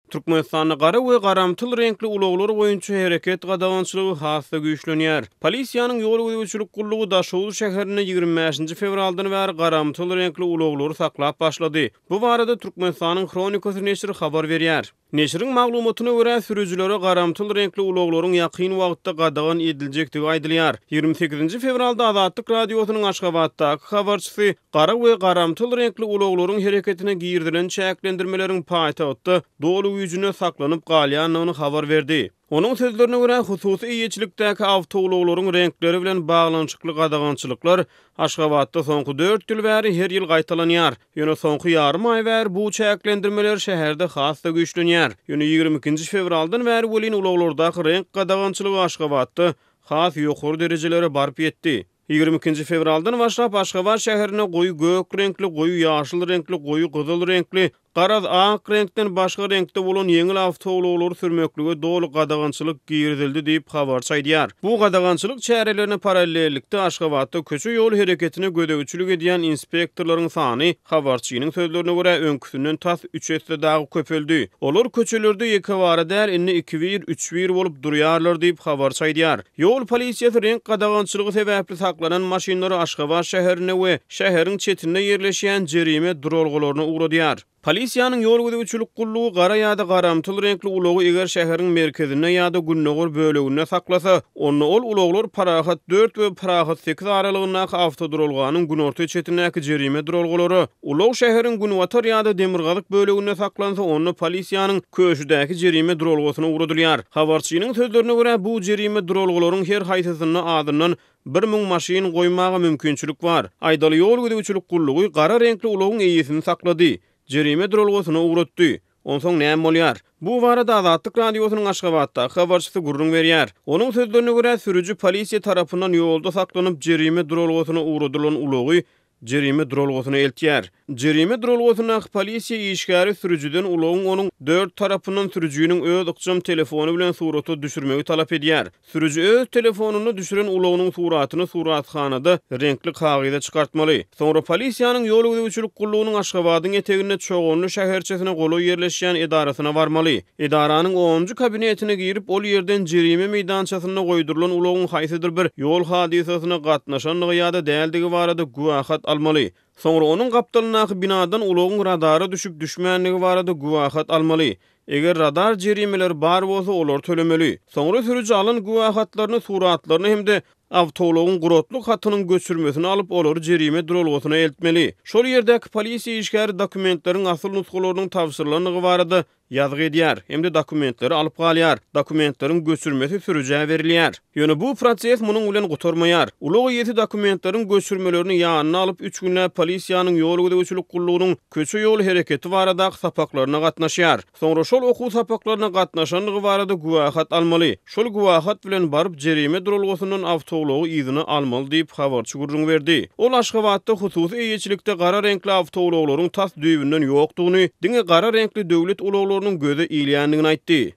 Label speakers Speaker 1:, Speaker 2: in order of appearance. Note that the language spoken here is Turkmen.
Speaker 1: Türkmenistan'da gara we garamtyl renkli ulaglar boýunça hereket gadawançylygy hasda güýçlenýär. Polisiýanyň ýol güýçlük gullugy Daşoğlu şäherine 25 fevraldan bäri garamtyl renkli ulaglary saklap başlady. Bu barada Türkmenistanyň Kronikasy neşri habar berýär. Neşriň maglumatyna görä sürüjülere garamtyl renkli ulaglaryň ýakyn wagtda gadagan ediljekdigi aýdylýar. 28 fevralda Azatlyk radiosynyň Aşgabatdaky habarçysy gara we garamtyl renkli ulaglaryň hereketine girdilen çäklendirmeleriň paýtagtda dolu güýjüne saklanyp galýanyny habar berdi. Onun sözlerine göre hususy iýetçilikdäki awtologlaryň renkleri bilen baglançykly gadagançylyklar Aşgabatda soňky 4 ýyl bäri her ýyl gaýtalanýar. Ýöne soňky ýarym aý bäri bu çäklendirmeler şäherde hasda güýçlenýär. Ýöne 22 fevraldan bäri welin ulaglardaky renk gadagançylygy Aşgabatda has ýokary derejelere baryp ýetdi. 22 fevraldan başlap Aşgabat şäherine goýu gök renkli, goýu ýaşyl renkli, goýu gyzyl renkli, garaz ak renkden başga renkde bolan ýeňil awtologlar sürmeklige dolu gadagançylyk girdildi diýip habar çaýdýar. Bu gadagançylyk çärelerine paralellikde Aşgabatda köçe ýol hereketine gödegçilik edýän inspektorlaryň sany habarçynyň sözlerine görä öňküsünden tas 3 esse dagy köpeldi. Olar köçelerde ýeke bara däl inni 2-1, 3-1 bolup durýarlar diýip habar çaýdýar. Ýol polisiýasy renk gadagançylygy sebäpli saklanan maşinlary Aşgabat şäherine we şäheriň çetinde ýerleşýän jerime duralgalaryna uğradýar. Polisiýanyň ýol güýçlük gullugy gara ýa-da garamtyl renkli ulagy eger şäheriň merkezine ýa-da Günnögür bölegine saklasa, onda ol ulaglar parahat 4 we parahat 8 aralygyndaky awtoduralganyň günorta çetinäki jerime duralgalary, ulag şäheriň Günwatar ýa-da Demirgazyk bölegine saklansa, onda polisiýanyň köşüdäki jerime duralgasyna uğradylýar. Habarçynyň sözlerine görä bu jerime duralgalaryň her haýsysyna adyndan 1000 maşin goýmagy mümkinçilik bar. Aýdaly ýol güýçlük gullugy gara renkli ulagyň eýisini saklady. Jerime duralgasyna uğratdy. Onsoň näme bolýar? Bu barada Azatlyk radiosynyň Aşgabatda habarçysy gurrun berýär. Onuň sözlerine görä sürüji polisiýa tarapyndan ýolda saklanyp jerime duralgasyna uğradylan ulagy jerime duralgasyna eltýär. Jerime duralgasyna polisiýa işgäri sürüjiden ulagyň onuň 4 tarapyndan sürüjiniň öz ykjam telefony bilen suraty düşürmegi talap edýär. Sürüji öz telefonuny düşüren ulagynyň suratyny suratxanada renkli kagyza çykartmaly. Soňra polisiýanyň ýol güýçlük gullugynyň Aşgabatyň eteginde çoğunly şäherçesine goly ýerleşýän edarasyna barmaly. Edaranyň 10-njy kabinetine girip ol ýerden jerime meýdançasyna goýdurulan ulagyň haýsydyr bir ýol hadisasyna gatnaşanlygy ýa-da däldigi barada guwahat almaly. Soňra onuň gapdalynaky binadan ulagyň radara düşüp düşmänligi barada guwahat almaly. Eger radar jerimeler bar bolsa olar tölemeli. Soňra sürüji alan guwahatlaryny, suratlaryny hemde awtologyň gurotluk hatynyň göçürmesini alyp olary jerime duralgasyna eltmeli. Şol ýerdäki polisiýa işgäri dokumentleriň asyl nuskalarynyň tapşyrylanyny barada ýazgy edýär, hemde dokumentleri alyp galýar. Dokumentleriň göçürmesi sürüjä berilýär. Ýöne bu proses munyň bilen gutarmaýar. Ulag ýeti dokumentlerin göçürmelerini ýanyna alyp 3 günläp polisiýanyň ýol güýçlük gullugynyň köçe ýol hereketi baradaky sapaklaryna gatnaşýar. Soňra şol okuw sapaklaryna gatnaşanlygy barada guwahat almaly. Şol guwahat bilen baryp jerime duralgasynyň awtology izni almaly diýip habarçy gurrun berdi. Ol Aşgabatda hususy eýetçilikde gara renkli awtologlaryň tas düýbünden ýokdugyny, diňe gara renkli döwlet ulaglarynyň göze ilýändigini aýtdy.